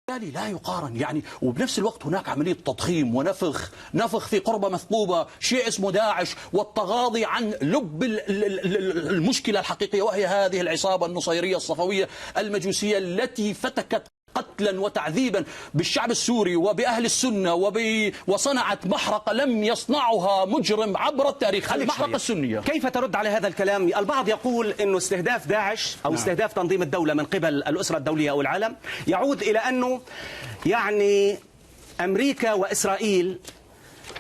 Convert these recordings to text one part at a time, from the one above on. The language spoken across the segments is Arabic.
بالتالي لا يقارن يعني. وبنفس الوقت هناك عملية تضخيم ونفخ في قربة مثقوبة، شيء اسمه داعش، والتغاضي عن لب المشكلة الحقيقية، وهي هذه العصابة النصيرية الصفوية المجوسية التي فتكت قتلا وتعذيبا بالشعب السوري وبأهل السنة وصنعت محرقة لم يصنعها مجرم عبر التاريخ، المحرقة السنية. كيف ترد على هذا الكلام؟ البعض يقول أنه استهداف داعش أو استهداف تنظيم الدولة من قبل الأسرة الدولية أو العالم يعود إلى أنه يعني أمريكا وإسرائيل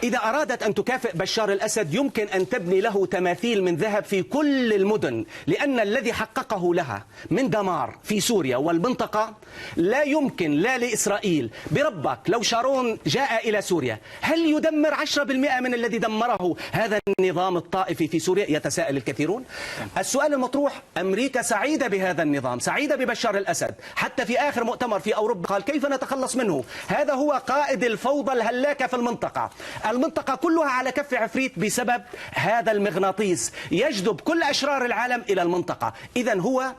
إذا أرادت أن تكافئ بشار الأسد يمكن أن تبني له تماثيل من ذهب في كل المدن، لأن الذي حققه لها من دمار في سوريا والمنطقة لا يمكن لا لإسرائيل. بربك لو شارون جاء إلى سوريا هل يدمر 10% من الذي دمره هذا النظام الطائفي في سوريا؟ يتساءل الكثيرون. السؤال المطروح، أمريكا سعيدة بهذا النظام، سعيدة ببشار الأسد، حتى في آخر مؤتمر في أوروبا قال كيف نتخلص منه؟ هذا هو قائد الفوضى الهلاكة في المنطقة كلها على كف عفريت بسبب هذا المغناطيس يجذب كل أشرار العالم إلى المنطقة. إذن هو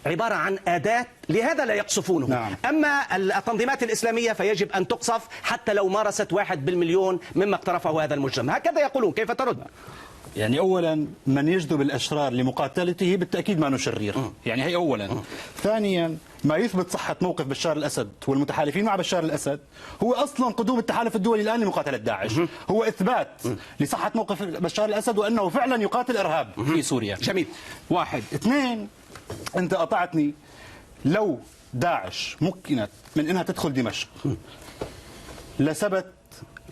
عبارة عن أداة، لهذا لا يقصفونه. نعم. أما التنظيمات الإسلامية فيجب أن تقصف حتى لو مارست 1 بالمليون مما اقترفه هذا المجرم. هكذا يقولون. كيف ترد؟ يعني أولا من يجذب الأشرار لمقاتلته بالتأكيد ما شرير، يعني هي أولا. ثانيا ما يثبت صحة موقف بشار الأسد والمتحالفين مع بشار الأسد هو أصلا قدوم التحالف الدولي الآن لمقاتلة داعش، هو إثبات لصحة موقف بشار الأسد وأنه فعلا يقاتل إرهاب في سوريا. جميل. واحد. اثنين، أنت قطعتني. لو داعش مكنت من أنها تدخل دمشق لسبت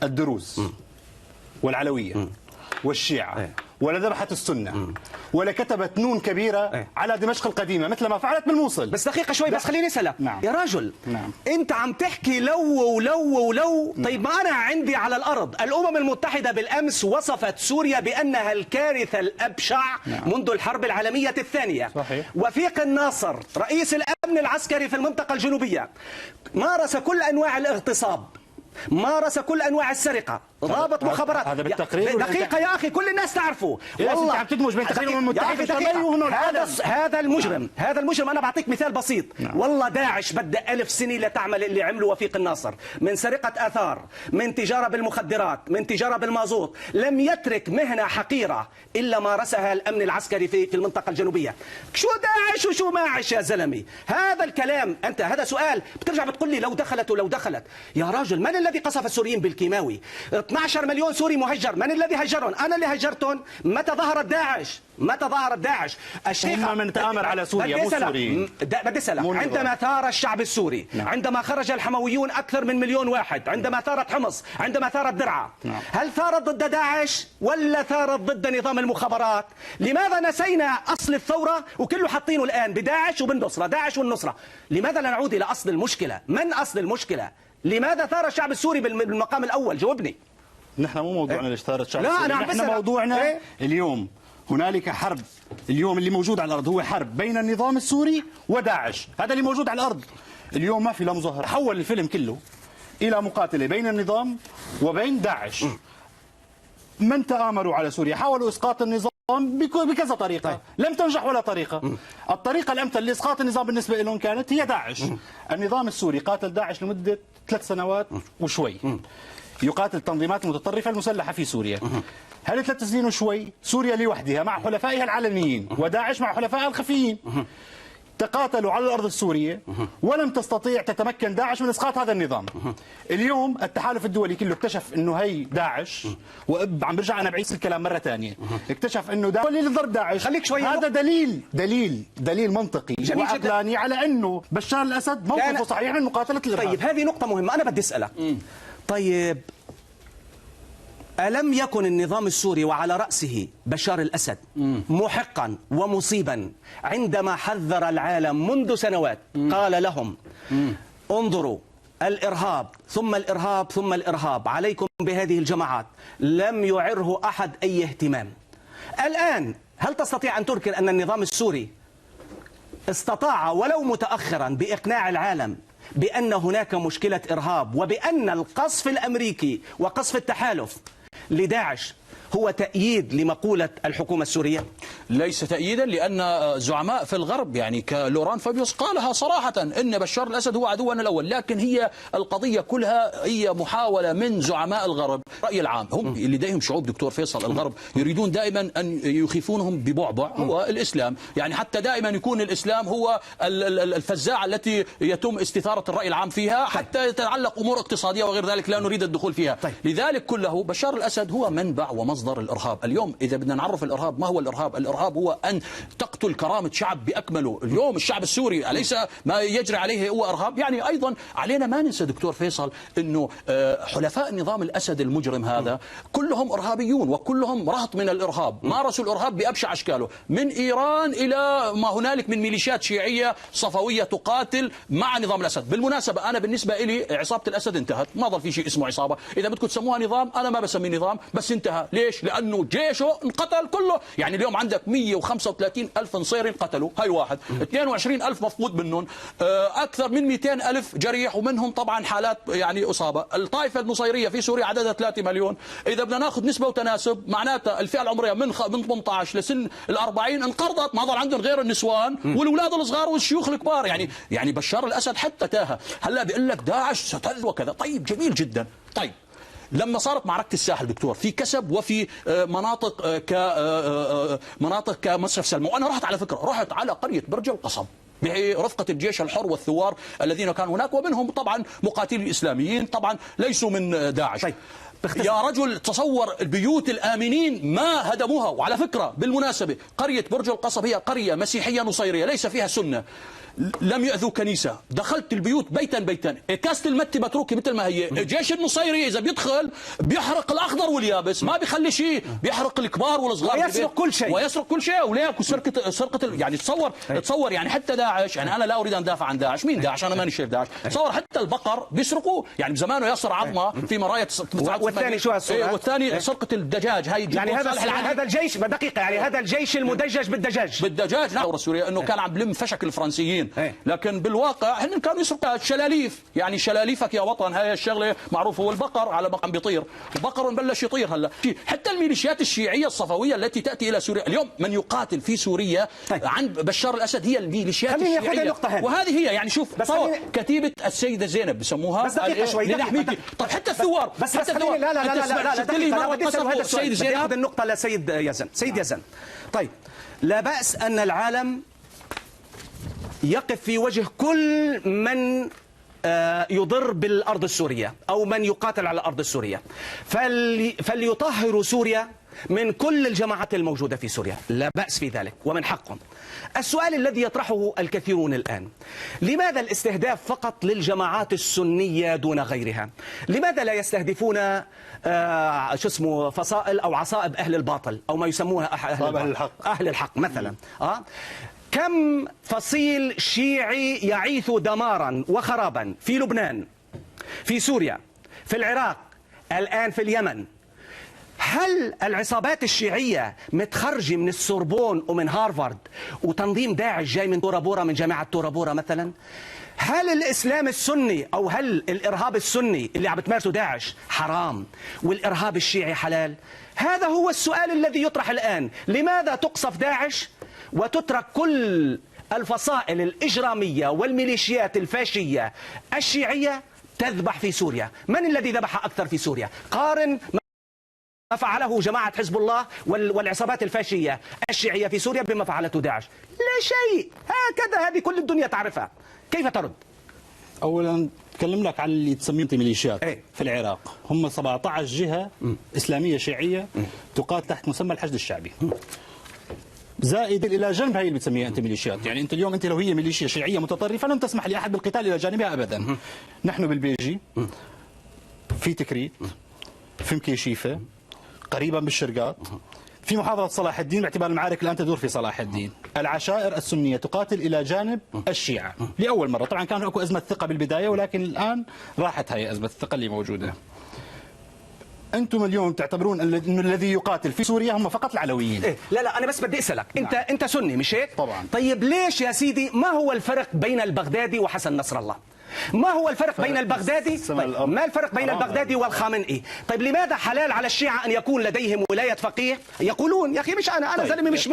الدروز والعلوية والشيعة ولا ذبحت السنة ولا كتبت نون كبيرة على دمشق القديمة مثل ما فعلت بالموصل. بس دقيقة شوي، بس خليني أسألك. نعم. يا رجل، نعم. أنت عم تحكي لو. طيب ما أنا عندي على الأرض الأمم المتحدة بالأمس وصفت سوريا بأنها الكارثة الأبشع منذ الحرب العالمية الثانية. صحيح. وفيق الناصر رئيس الأمن العسكري في المنطقة الجنوبية مارس كل أنواع الاغتصاب، مارس كل أنواع السرقة، ضابط مخابرات. هذا بالتقرير. دقيقة يا أخي، كل الناس تعرفه. والله عم تدمج بين تقرير الأمم المتحدة هذا المجرم أنا بعطيك مثال بسيط. والله داعش بدأ 1000 سنة لتعمل اللي عمله وفيق الناصر من سرقة آثار، من تجارة بالمخدرات، من تجارة بالمازوت. لم يترك مهنة حقيرة إلا مارسها الأمن العسكري في المنطقة الجنوبية. شو داعش وشو ماعش يا زلمي؟ هذا الكلام أنت، هذا سؤال بترجع بتقول لي لو دخلت. يا راجل، من الذي قصف السوريين بالكيماوي؟ 12 مليون سوري مهجر، من الذي هجرهم؟ أنا اللي هجرتهم. متى ظهرت داعش؟ الشيخ هم من تآمر على سوريا مو سوريين. بدي أسألك، عندما ثار الشعب السوري، عندما خرج الحمويون أكثر من 1,000,000 واحد، عندما ثارت حمص، عندما ثارت درعا، هل ثارت ضد داعش ولا ثارت ضد نظام المخابرات؟ لماذا نسينا أصل الثورة وكله حاطينه الآن بداعش وبالنصرة، داعش والنصرة؟ لماذا لا نعود إلى أصل المشكلة؟ من أصل المشكلة؟ لماذا ثار الشعب السوري بالمقام الأول؟ جاوبني. نحن مو موضوعنا ليش ثار الشعب السوري. لا، نحن موضوعنا اليوم هنالك حرب. اليوم اللي موجود على الأرض هو حرب بين النظام السوري وداعش، هذا اللي موجود على الأرض. اليوم ما في لا مظاهرة، حول الفيلم كله إلى مقاتلة بين النظام وبين داعش. من تآمروا على سوريا حاولوا إسقاط النظام بكذا طريقة. لم تنجح ولا طريقة. الطريقة الأمثل لإسقاط النظام بالنسبة لهم كانت هي داعش. النظام السوري قاتل داعش لمدة 3 سنوات وشوي، يقاتل التنظيمات المتطرفة المسلحة في سوريا. هل 3 سنين وشوي سوريا لوحدها مع حلفائها العلنيين وداعش مع حلفائها الخفيين تقاتلوا على الأرض السورية ولم تستطيع تتمكن داعش من إسقاط هذا النظام. اليوم التحالف الدولي كله اكتشف أنه هي داعش، وعم برجع أنا بعيد الكلام مرة ثانية، اكتشف أنه داعش لضرب داعش. خليك شوي. هذا دليل منطقي وعقلاني على أنه بشار الأسد موقفه صحيح من مقاتلة الإرهاب. طيب هذه نقطة مهمة، أنا بدي أسألك. طيب ألم يكن النظام السوري وعلى رأسه بشار الأسد محقا ومصيبا عندما حذر العالم منذ سنوات؟ قال لهم انظروا، الإرهاب ثم الإرهاب ثم الإرهاب، عليكم بهذه الجماعات. لم يعره أحد أي اهتمام. الآن هل تستطيع أن تنكر أن النظام السوري استطاع ولو متأخرا بإقناع العالم بأن هناك مشكلة إرهاب وبأن القصف الأمريكي وقصف التحالف لداعش هو تأييد لمقولة الحكومة السورية؟ ليس تأييدا، لأن زعماء في الغرب يعني كلوران فابيوس قالها صراحة إن بشار الأسد هو عدونا الأول، لكن هي القضية كلها هي محاولة من زعماء الغرب. الرأي العام هم لديهم شعوب دكتور فيصل، الغرب يريدون دائما أن يخيفونهم ببعبع هو الإسلام، يعني حتى دائما يكون الإسلام هو الفزاعة التي يتم استثارة الرأي العام فيها، حتى يتعلق أمور اقتصادية وغير ذلك لا نريد الدخول فيها. لذلك كله بشار الأسد هو منبع ومصدر الإرهاب. اليوم إذا بدنا نعرف الإرهاب، ما هو الإرهاب؟ الإرهاب هو أن تقتل كرامة شعب بأكمله. اليوم الشعب السوري أليس ما يجري عليه هو إرهاب؟ يعني أيضا علينا ما ننسى دكتور فيصل أنه حلفاء نظام الأسد المجرم هذا كلهم إرهابيون وكلهم رهط من الإرهاب، مارسوا الإرهاب بأبشع أشكاله، من إيران إلى ما هنالك من ميليشيات شيعية صفوية تقاتل مع نظام الأسد. بالمناسبة أنا بالنسبة لي عصابة الأسد انتهت، ما ظل في شيء اسمه عصابة. إذا بدكم تسموها نظام أنا ما بسميه نظام، بس انتهى. ليش؟ لأنه جيشه انقتل كله. يعني اليوم عندك 135 ألف نصيري انقتلوا، هاي واحد. 22 ألف مفقود منهم، أكثر من 200 ألف جريح، ومنهم طبعا حالات يعني إصابة. الطائفة النصيرية في سوريا عددها 3 مليون. إذا بدنا ناخذ نسبة وتناسب معناتها الفئة العمرية من 18 لسن ال40 انقرضت، ما ظل عندهم غير النسوان والأولاد الصغار والشيوخ الكبار. يعني بشار الأسد حتى تاهى. هلا بيقول لك داعش ستذ وكذا. طيب جميل جدا. طيب لما صارت معركة الساحل دكتور في كسب وفي مناطق كمصرف سلمى، وأنا رحت على فكرة رحت على قرية برج القصب برفقة الجيش الحر والثوار الذين كانوا هناك، ومنهم طبعا مقاتلين إسلاميين طبعا ليسوا من داعش. طيب. يا رجل تصور البيوت الآمنين ما هدموها. وعلى فكرة بالمناسبة قرية برج القصب هي قرية مسيحية نصيرية ليس فيها سنة، لم يأذوا كنيسة. دخلت البيوت بيتا بيتا، كاسة المتي متروكة مثل ما هي. الجيش النصيري إذا بيدخل بيحرق الأخضر واليابس، ما بيخلي شيء، بيحرق الكبار والصغار ويسرق كل شيء، ويسرق كل شيء. وليك سرقة يعني تصور يعني حتى داعش، يعني أنا لا أريد أن دافع عن داعش، مين داعش؟ أنا ماني شايف داعش. تصور حتى البقر بيسرقوه، يعني بزمانه ياسر عظمة في مراية. والثاني شو هالصورة؟ والثاني سرقة الدجاج. هاي يعني هذا الجيش دقيقة، يعني هذا الجيش المدجج بالدجاج نعم. السورية انه كان عم بلم فشك الفرنسيين، لكن بالواقع هن كانوا يسرقوا الشلاليف. يعني شلاليفك يا وطن، هاي الشغله معروفه. والبقر على بقر بيطير، البقر بلش يطير هلا. حتى الميليشيات الشيعيه الصفويه التي تاتي الى سوريا اليوم، من يقاتل في سوريا عن بشار الاسد هي الميليشيات الشيعيه. وهذه هي يعني شوف كتيبه السيده زينب بسموها. بس دقيقه شوي. طب حتى الثوار، بس حتى الثوار. لا لا لا لا لا بدي اسال هذا السؤال. بدي اخذ النقطه لسيد يزن. سيد يزن، طيب لا بأس أن العالم يقف في وجه كل من يضر بالأرض السورية أو من يقاتل على الأرض السورية، فليطهروا سوريا من كل الجماعات الموجودة في سوريا، لا بأس في ذلك ومن حقهم. السؤال الذي يطرحه الكثيرون الآن، لماذا الاستهداف فقط للجماعات السنية دون غيرها؟ لماذا لا يستهدفون فصائل أو عصائب أهل الباطل أو ما يسمونها أهل الحق مثلا؟ كم فصيل شيعي يعيث دمارا وخرابا في لبنان، في سوريا، في العراق، الآن في اليمن. هل العصابات الشيعية متخرجة من السوربون ومن هارفارد، وتنظيم داعش جاي من تورا بورا، من جامعة تورا بورا مثلا؟ هل الإسلام السني أو هل الإرهاب السني اللي عم بتمارسه داعش حرام والإرهاب الشيعي حلال؟ هذا هو السؤال الذي يطرح الآن. لماذا تقصف داعش وتترك كل الفصائل الإجرامية والميليشيات الفاشية الشيعية تذبح في سوريا؟ من الذي ذبح أكثر في سوريا؟ قارن ما فعله جماعة حزب الله والعصابات الفاشية الشيعية في سوريا بما فعلته داعش. لا شيء. هكذا هذه كل الدنيا تعرفها. كيف ترد؟ اولا اتكلم لك على اللي تسميهم ميليشيات في العراق. هم 17 جهه اسلاميه شيعيه تقاتل تحت مسمى الحشد الشعبي، زائد الى جنب هي اللي بتسميها انت ميليشيات. يعني انت اليوم انت لو هي ميليشيا شيعيه متطرفه لن تسمح لاحد بالقتال الى جانبها ابدا. نحن بالبيجي، في تكريت، في مكيشيفه، قريبا بالشرقات، في محافظة صلاح الدين، باعتبار المعارك الآن تدور في صلاح الدين. العشائر السنية تقاتل إلى جانب الشيعة لأول مرة. طبعا كان اكو أزمة ثقة بالبداية، ولكن الآن راحت هي أزمة الثقة اللي موجودة. أنتم اليوم تعتبرون أن الذي يقاتل في سوريا هم فقط العلويين. لا أنا بس بدي أسألك، أنت سني مش هيك؟ طبعا. طيب ليش يا سيدي ما هو الفرق بين البغدادي وحسن نصر الله؟ ما هو الفرق بين البغدادي؟ طيب ما الفرق بين البغدادي والخامنئي؟ طيب لماذا حلال على الشيعة أن يكون لديهم ولاية فقيه؟ يقولون يا أخي مش أنا زلمة مش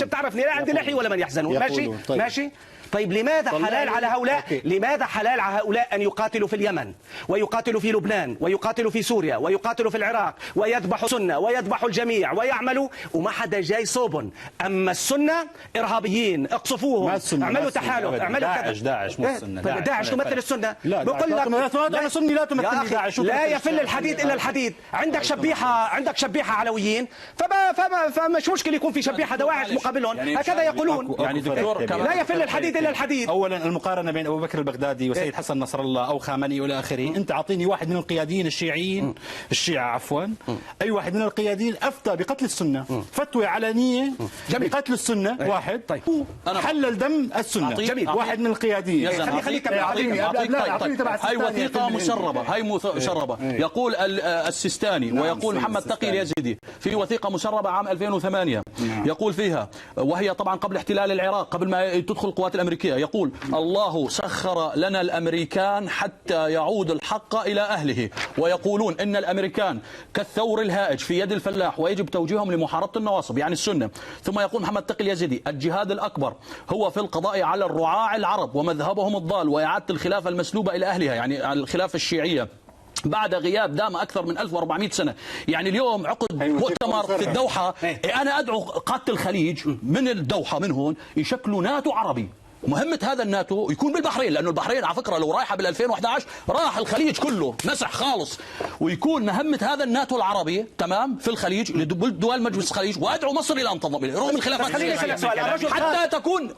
بتعرفني، لا عندي لحية ولا من يحزنون. ماشي ماشي. طيب لماذا حلال على هؤلاء؟ لماذا حلال على هؤلاء أن يقاتلوا في اليمن ويقاتلوا في لبنان ويقاتلوا في سوريا ويقاتلوا في العراق ويذبحوا السنة ويذبحوا الجميع ويعملوا وما حدا جاي صوبهم؟ أما السنة إرهابيين، اقصفوهم، اعملوا تحالف، اعملوا كذا. داعش مو السنة. داعش تمثل السنة. بقول لك لا سني لا تمثل داعش. لا يفل الحديد إلا الحديد. عندك شبيحة علويين، فمش مشكلة يكون في شبيحة دواعش مقابلهم، هكذا يقولون. يعني دكتور لا يفل الحديد إلا الحديد. اولا المقارنه بين ابو بكر البغدادي وسيد حسن نصر الله او خامنئي والى اخره، انت اعطيني واحد من القياديين الشيعيين الشيعه عفوا، اي واحد من القياديين افتى بقتل السنه فتوى علنيه بقتل السنه واحد، طيب حلل دم السنه. جميل. واحد من القياديين. خليك هاي وثيقه مسربه يقول السيستاني ويقول محمد تقي اليزيدي في وثيقه مسربه عام 2008 يقول فيها، وهي طبعا قبل احتلال العراق، قبل ما تدخل القوات الأمريكية، يقول الله سخر لنا الأمريكان حتى يعود الحق إلى أهله، ويقولون إن الأمريكان كالثور الهائج في يد الفلاح ويجب توجيههم لمحاربة النواصب يعني السنة. ثم يقول محمد تقي اليزيدي الجهاد الأكبر هو في القضاء على الرعاع العرب ومذهبهم الضال وإعادة الخلافة المسلوبة إلى أهلها، يعني الخلافة الشيعية بعد غياب دام أكثر من 1400 سنة. يعني اليوم عقد مؤتمر في الدوحة، أنا أدعو قادة الخليج من الدوحة من هون يشكلوا ناتو عربي. مهمة هذا الناتو يكون بالبحرين، لأنه البحرين على فكرة لو رايحة بال2011 راح الخليج كله مسح خالص، ويكون مهمة هذا الناتو العربي تمام في الخليج لدول مجلس الخليج، وأدعو مصر إلى أن تنضم إليه رغم الخلافات حتى تكون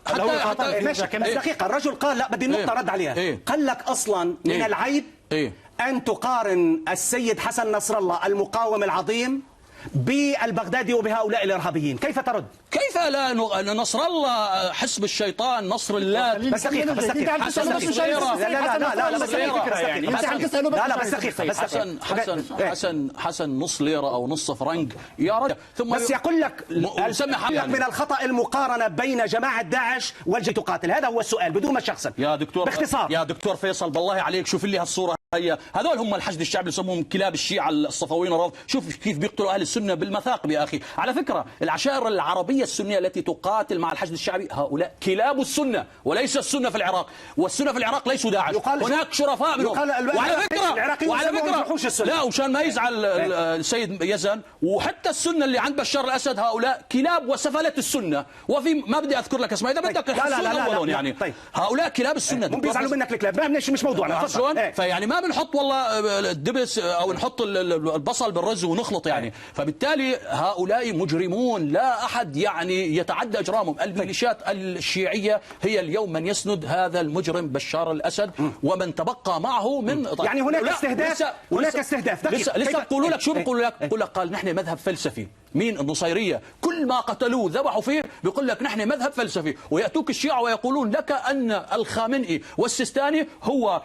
ماشي دقيقة. الرجل قال لا بدي النقطة رد عليها. قال لك أصلا من العيب أن تقارن السيد حسن نصر الله المقاوم العظيم بالبغدادي وبهؤلاء الإرهابيين، كيف ترد؟ كيف لا نصر الله حسب الشيطان نصر الله. بس دقيقة بس دقيقة. حسن نص ليرة أو نص فرنك يا رجل. ثم بس يقول لك من الخطأ المقارنة بين جماعة داعش والجيش تقاتل، هذا هو السؤال بدون ما شخصا. يا دكتور باختصار يا دكتور فيصل بالله عليك شوف لي هالصورة هي، هذول هم الحشد الشعبي يسموهم كلاب الشيعة الصفويين الرافض، شوف كيف بيقتلوا أهل السنة بالمثاقب يا أخي. على فكرة العشائر العربية السنية التي تقاتل مع الحشد الشعبي هؤلاء كلاب السنة وليس السنة في العراق، والسنة في العراق ليسوا داعش، هناك شرفاء منهم. وعلى فكرة لا وشان ما يزعل السيد يزن، وحتى السنة اللي عند بشار الأسد هؤلاء كلاب وسفلة السنة، وفي ما بدي أذكر لك اسماء إذا بدك الحسون يعني هؤلاء كلاب السنة. مو بيزعلوا منك الكلاب، مش موضوعنا. فيعني ما بنحط والله الدبس او نحط البصل بالرز ونخلط يعني. فبالتالي هؤلاء مجرمون لا احد يعني يتعدى اجرامهم. الميليشيات الشيعيه هي اليوم من يسند هذا المجرم بشار الاسد ومن تبقى معه من يعني هناك استهداف لسه بقولوا لك شو بيقولوا لك؟ بقول لك قال نحن مذهب فلسفي. مين؟ النصيرية كل ما قتلوه ذبحوا فيه بيقول لك نحن مذهب فلسفي، ويأتوك الشيعة ويقولون لك أن الخامنئي والسيستاني هو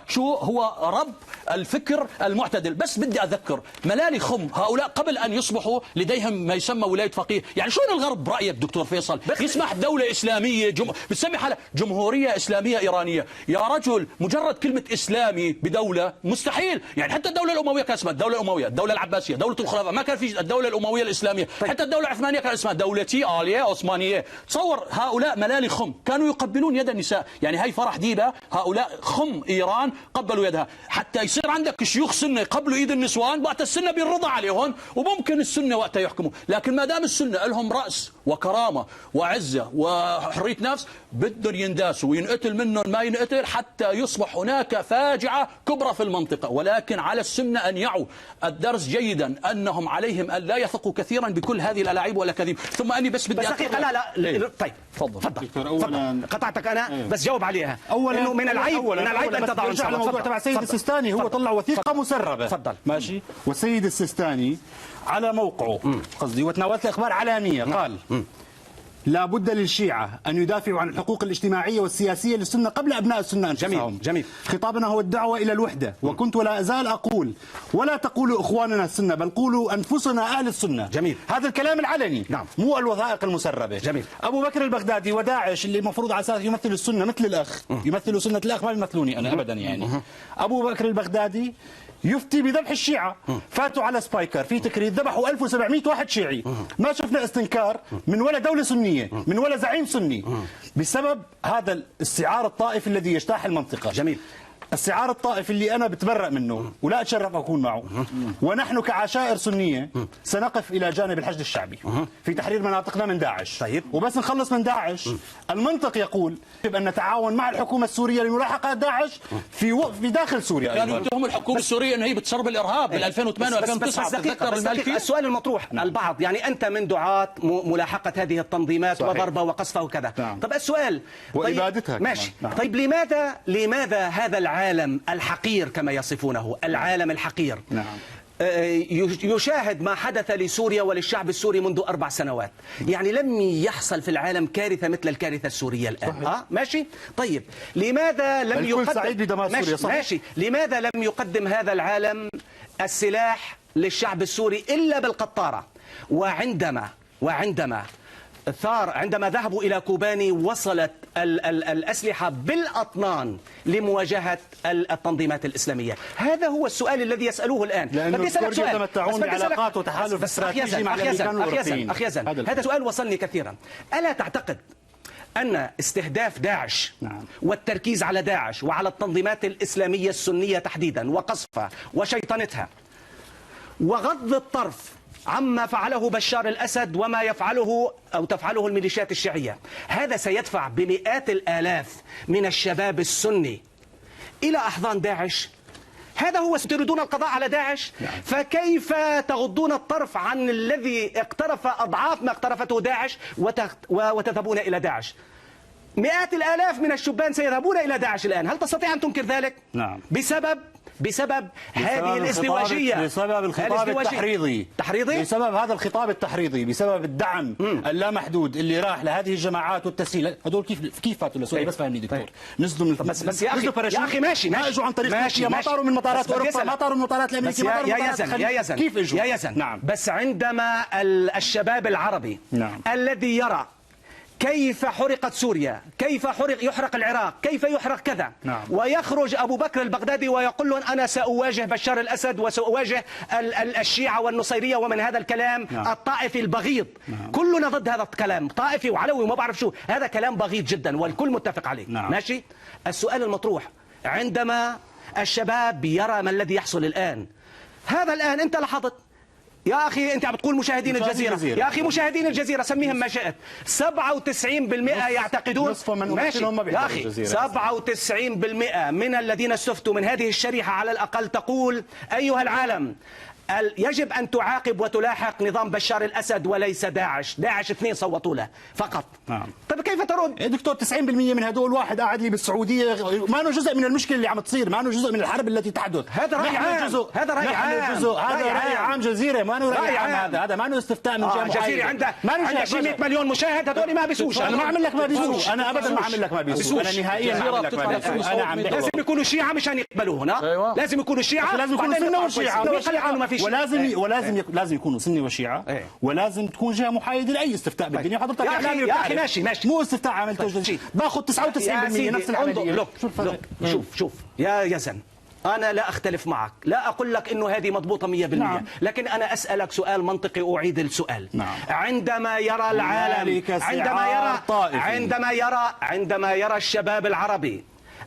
رب الفكر المعتدل. بس بدي أذكر ملالي خم هؤلاء قبل أن يصبحوا لديهم ما يسمى ولاية فقيه. يعني شلون الغرب برأيك دكتور فيصل يسمح دولة إسلامية بتسمي حالها جمهورية إسلامية إيرانية؟ يا رجل مجرد كلمة إسلامي بدولة مستحيل. يعني حتى الدولة الأموية كان اسمها الدولة الأموية، الدولة العباسية، دولة الخلفاء، ما كان في الدولة الأموية الإسلامية. حتى الدولة العثمانية كان اسمها دولتي آلية عثمانية. تصور هؤلاء ملالي خم كانوا يقبلون يد النساء. يعني هاي فرح ديبة هؤلاء خم إيران قبلوا يدها. حتى يصير عندك شيوخ سنة يقبلوا ايد النسوان وقت السنة بينرضى عليهم وممكن السنة وقتها يحكموا. لكن ما دام السنة لهم رأس وكرامة وعزة وحرية نفس بدهم ينداسوا وينقتل منهم ما ينقتل حتى يصبح هناك فاجعة كبرى في المنطقة. ولكن على السنة أن يعوا الدرس جيدا أنهم عليهم أن لا يثقوا كثيرا بكل هذه الألاعيب ولا كذب. ثم أني بس بدي دقيقة لا طيب تفضل قطعتك أنا بس جاوب عليها. إنه من العيب أن تضع الموضوع تبع السيد السيستاني هو طلع وثيقة مسربة. تفضل. ماشي. والسيد السيستاني على موقعه قصدي وتناولت الأخبار علانية قال لا بد للشيعة أن يدافعوا عن الحقوق الاجتماعية والسياسية للسنة قبل أبناء السنة أنفسهم. جميل. خطابنا هو الدعوة إلى الوحدة، وكنت ولا أزال أقول ولا تقولوا إخواننا السنة بل قولوا أنفسنا أهل السنة. جميل. هذا الكلام العلني، نعم. مو الوثائق المسربة. جميل. أبو بكر البغدادي وداعش اللي المفروض على أساس يمثل السنة مثل الأخ، يمثلوا سنة الأخ، ما يمثلوني أنا أبدا يعني. أبو بكر البغدادي يفتي بذبح الشيعة، فاتوا على سبايكر في تكريت ذبحوا 1700 واحد شيعي، ما شفنا استنكار من ولا دولة سنية، من ولا زعيم سني، بسبب هذا الاستعار الطائفي الذي يجتاح المنطقة. جميل. السعار الطائفي اللي أنا بتبرأ منه ولا أتشرف أكون معه، ونحن كعشائر سنية سنقف إلى جانب الحشد الشعبي في تحرير مناطقنا من داعش. طيب. وبس نخلص من داعش، المنطق يقول يجب أن نتعاون مع الحكومة السورية لملاحقة داعش في داخل سوريا. كانوا يتهموا الحكومة السورية أنها هي بتسرب الإرهاب بال 2008 و2009. تذكر المالكي. السؤال المطروح البعض يعني أنت من دعاة ملاحقة هذه التنظيمات وضربها وقصفها وكذا. طب السؤال وإبادتها ماشي. طيب لماذا هذا العالم الحقير كما يصفونه، العالم الحقير يشاهد ما حدث لسوريا وللشعب السوري منذ 4 سنوات؟ يعني لم يحصل في العالم كارثة مثل الكارثة السورية الآن. ماشي. طيب لماذا لم يقدم ماشي. لماذا لم يقدم هذا العالم السلاح للشعب السوري إلا بالقطارة؟ وعندما ذهبوا إلى كوباني وصلت الأسلحة بالأطنان لمواجهة التنظيمات الإسلامية. هذا هو السؤال الذي يسألوه الآن. لأنه الكورد يتمتعون بعلاقات وتحالف استراتيجي مع الأمريكان والأوروبيين. أخي يزن، هذا سؤال وصلني كثيرا. ألا تعتقد أن استهداف داعش والتركيز على داعش وعلى التنظيمات الإسلامية السنية تحديدا وقصفها وشيطنتها وغض الطرف عما فعله بشار الأسد وما يفعله أو تفعله الميليشيات الشيعية، هذا سيدفع بمئات الآلاف من الشباب السني إلى أحضان داعش؟ هذا هو تريدون القضاء على داعش؟ فكيف تغضون الطرف عن الذي اقترف أضعاف ما اقترفته داعش وتذهبون إلى داعش؟ مئات الآلاف من الشبان سيذهبون إلى داعش الآن. هل تستطيع أن تنكر ذلك؟ نعم. بسبب هذه الازدواجية، بسبب الخطاب التحريضي. بسبب هذا الخطاب التحريضي، بسبب الدعم اللامحدود اللي راح لهذه الجماعات والتسهيل. هذول كيف فاتوا لسوريا؟ بس فهمني دكتور. نزلوا من بس يا أخي ماشي ما اجوا عن طريق تركيا، ما طاروا من مطارات اوروبا، ما طاروا من مطارات الامريكيه، ما طاروا من مطارات الخليج. كيف اجوا؟ يا يزن. نعم. بس عندما الشباب العربي الذي يرى كيف حرقت سوريا، كيف يحرق العراق، كيف يحرق كذا، ويخرج أبو بكر البغدادي ويقول لهم أنا سأواجه بشار الأسد وسأواجه الشيعة والنصيرية ومن هذا الكلام الطائفي البغيض. كلنا ضد هذا الكلام، طائفي وعلوي وما بعرف شو، هذا كلام بغيض جدا والكل متفق عليه. ماشي. السؤال المطروح عندما الشباب يرى ما الذي يحصل الآن، هذا الآن أنت لاحظت يا أخي، أنت عم تقول مشاهدين الجزيرة. يا أخي مشاهدين الجزيرة سميهم ما شئت، 97% يعتقدون ماشي. يا أخي 97% من الذين استفتوا من هذه الشريحة على الأقل تقول أيها العالم يجب أن تعاقب وتلاحق نظام بشار الأسد وليس داعش. داعش 2 صوتوا له فقط. طيب كيف ترد؟ دكتور 90% من هدول واحد قاعد لي بالسعودية، ما انه جزء من المشكلة اللي عم تصير، ما انه جزء من الحرب التي تحدث. هذا رأي عام. هذا رأي عام. هذا رأي عام جزيرة، ما انه رأي عام. هذا ما انه استفتاء من جهة معينة. جزيرة عندها شي 100 مليون مشاهد، هذول ما بيسوش. انا ما اعمل لك ما بيسوش، انا ابدا ما اعمل لك ما بيسوش، انا نهائيا ما اعمل لك ما بيسوش. انا عم لازم يكونوا شيعة مشان يقبلوا هنا. لازم يكونوا شيعة، لازم يكونوا سنة وشيعة، ولازم يكونوا سني وشيعة، ولازم تكون جهه محايده لاي استفتاء بالدنيا. حضرتك يا اخي ماشي مو استفتاء عملته باخذ 99% نفس العمليه. شوف يا يزن، أنا لا أختلف معك، لا أقول لك إنه هذه مضبوطة 100%. لكن أنا أسألك سؤال منطقي، أعيد السؤال. عندما يرى العالم، عندما يرى الشباب العربي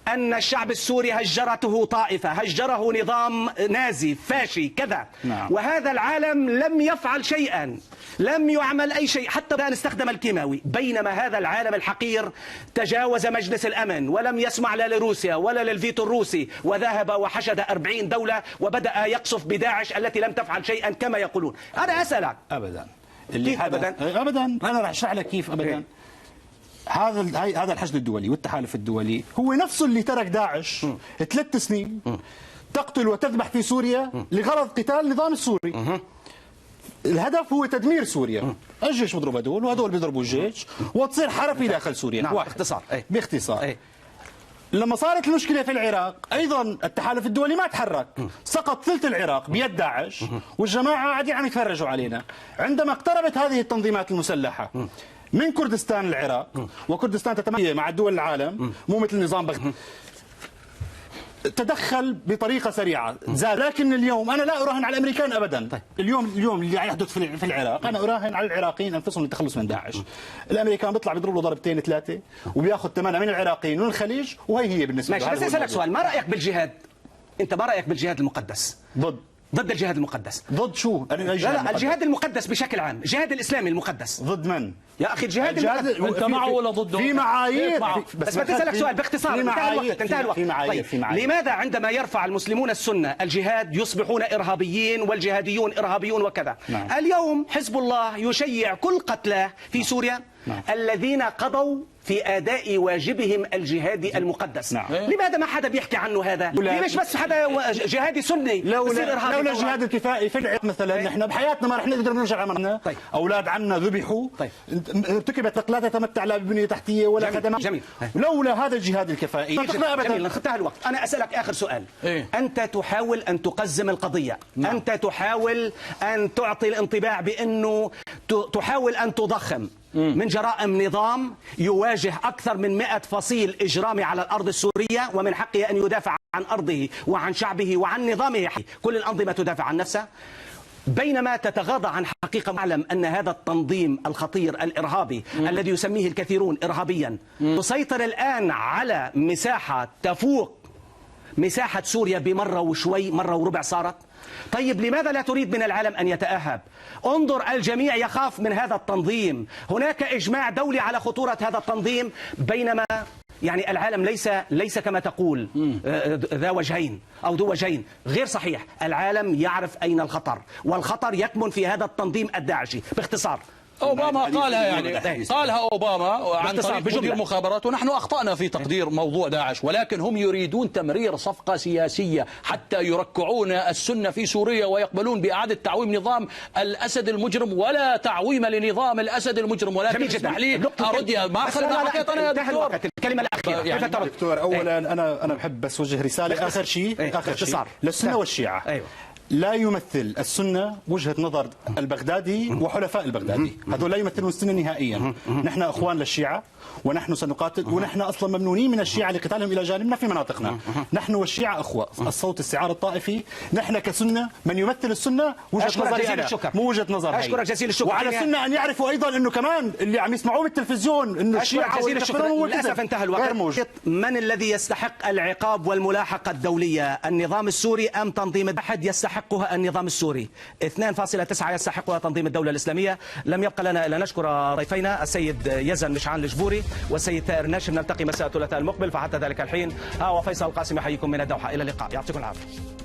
أن الشعب السوري هجرته طائفة، هجره نظام نازي فاشي كذا، وهذا العالم لم يفعل شيئا، لم يعمل أي شيء، حتى الآن استخدم الكيماوي، بينما هذا العالم الحقير تجاوز مجلس الأمن ولم يسمع لا لروسيا ولا للفيتو الروسي، وذهب وحشد 40 دولة وبدأ يقصف بداعش التي لم تفعل شيئا كما يقولون. أنا أسألك أبدا كيف أبدا؟ أنا راح أشرح لك كيف أبدا. هذا الحشد الدولي والتحالف الدولي هو نفسه اللي ترك داعش 3 سنين تقتل وتذبح في سوريا لغرض قتال النظام السوري. الهدف هو تدمير سوريا. الجيش بيضرب هدول وهدول بيضربوا الجيش وتصير حرب في داخل سوريا. نعم. واحد. باختصار. باختصار. لما صارت المشكلة في العراق أيضا التحالف الدولي ما تحرك، سقط ثلث العراق بيد داعش والجماعة قاعدين عم يتفرجوا علينا. عندما اقتربت هذه التنظيمات المسلحة من كردستان العراق، وكردستان تتميز مع دول العالم مو مثل نظام بغداد، تدخل بطريقة سريعة زاد. لكن اليوم أنا لا أراهن على الأمريكان أبدا. اليوم اللي يحدث في العراق أنا أراهن على العراقيين أنفسهم للتخلص من داعش. الأمريكان بيطلع بيضرب له ضربتين ثلاثة وبياخذ ثمنها من العراقيين ومن الخليج، وهي بالنسبة ماشي. بس أسألك سؤال، ما رأيك بالجهاد؟ أنت ما رأيك بالجهاد المقدس؟ ضد الجهاد المقدس. ضد شو؟ لا الجهاد المقدس بشكل عام، الجهاد الإسلامي المقدس. ضد من؟ يا أخي الجهاد أنت معه ولا ضده؟ في معايير. بس بدي أسألك سؤال باختصار. انتهى الوقت. في معايير. لماذا عندما يرفع المسلمون السنة الجهاد يصبحون إرهابيين والجهاديون إرهابيون وكذا؟ نعم. اليوم حزب الله يشيع كل قتلاه في سوريا الذين قضوا في أداء واجبهم الجهادي المقدس. لماذا ما حدا بيحكي عنه هذا؟ ليش بس حدا جهادي سني لولا الجهاد الكفائي في العراق مثلا نحن بحياتنا ما رح نقدر نرجع عمرنا. أولاد عنا ذبحوا. ارتكبت لا تتمتع لا ببنية تحتية ولا خدمات. جميل. لولا هذا الجهاد الكفائي جميل. انتهى الوقت. أنا أسألك آخر سؤال. أنت تحاول أن تقزم القضية. أنت تحاول أن تعطي الانطباع بأنه تحاول أن تضخم من جرائم نظام يواجه أكثر من 100 فصيل إجرامي على الأرض السورية، ومن حقه أن يدافع عن أرضه وعن شعبه وعن نظامه. كل الأنظمة تدافع عن نفسها، بينما تتغاضى عن حقيقة معلم أن هذا التنظيم الخطير الإرهابي الذي يسميه الكثيرون إرهابيا تسيطر الآن على مساحة تفوق مساحة سوريا بمرة وشوي، مرة وربع صارت. طيب لماذا لا تريد من العالم أن يتأهب؟ انظر، الجميع يخاف من هذا التنظيم، هناك إجماع دولي على خطورة هذا التنظيم، بينما يعني العالم ليس كما تقول ذا وجهين أو ذو وجهين. غير صحيح. العالم يعرف أين الخطر، والخطر يكمن في هذا التنظيم الداعشي. باختصار أوباما قالها، يعني قالها أوباما عن طريق مدير مخابرات، ونحن أخطأنا في تقدير موضوع داعش، ولكن هم يريدون تمرير صفقة سياسية حتى يركعون السنة في سوريا ويقبلون بإعادة تعويم نظام الأسد المجرم، ولا تعويم لنظام الأسد المجرم، ولكن اسمح لي أرد. ما خلنا حكيت أنا يا دكتور. الكلمة الأخيرة يعني دكتور، أولا أنا بحب بس وجه رسالة آخر شيء للسنة والشيعة. لا يمثل السنة وجهة نظر البغدادي وحلفاء البغدادي، هذول لا يمثلون السنة نهائيا. نحن أخوان للشيعة ونحن سنقاتل، ونحن أصلا ممنونين من الشيعة لقتالهم إلى جانبنا في مناطقنا. نحن والشيعة أخوة. الصوت السعار الطائفي، نحن كسنة من يمثل السنة وجهة نظري أنا مو وجهة نظر. أشكرك جزيل الشكر. وعلى السنة أن يعرفوا أيضا أنه كمان اللي عم يسمعوه بالتلفزيون أنه الشيعة جزيل الشكر. للأسف انتهى الوقت. من الذي يستحق العقاب والملاحقة الدولية؟ النظام السوري أم تنظيم الأحد يستحقها النظام السوري؟ 2.9 يستحقها تنظيم الدولة الإسلامية. لم يبقى لنا إلا نشكر ضيفينا السيد يزن مشعان الجبوري والسيد ثائر ناشم. نلتقي مساء الثلاثاء المقبل، فحتى ذلك الحين ها وفيصل القاسم يحييكم من الدوحة. إلى اللقاء، يعطيكم العافية.